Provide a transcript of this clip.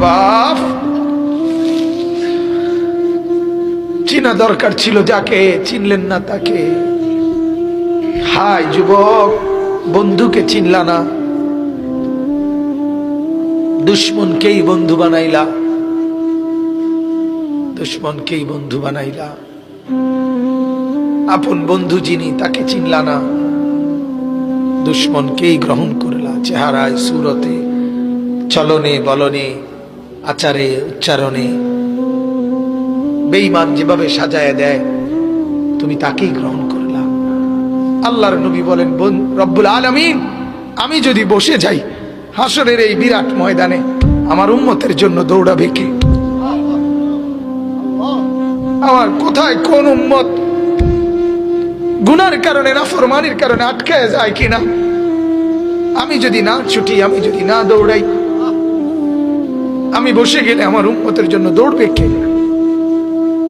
বাপ, চিনা দরকার ছিল যাকে, চিনলেন না তাকে। হায় যুবক, বন্ধুকে চিনলা না, দুশ্মনকেই বন্ধু বানাইলা, দুশ্মনকেই বন্ধু বানাইলা। আপন বন্ধু যিনি তাকে চিনলা না, দুশ্মনকেই গ্রহণ করলা। চেহারায়, সুরতে, চলনে বলনে, আচারে উচ্চারণে বেঈমান যেভাবে সাজায় দেয়, তুমি তাকেই গ্রহণ করলা। আল্লাহর নবী বলেন, রব্বুল আলামিন, আমি যদি বসে যাই হাসরের এই বিরাট ময়দানে, আমার উম্মতের জন্য দৌড়াবে কে? আমার কোথায় কোন উম্মত গুনার কারণে, নাফরমানির কারণে আটকায় যায় কিনা? আমি যদি না ছুটি, আমি যদি না দৌড়াই, আমি বসে গেলে আমার উম্মতের জন্য দৌড়বে কে?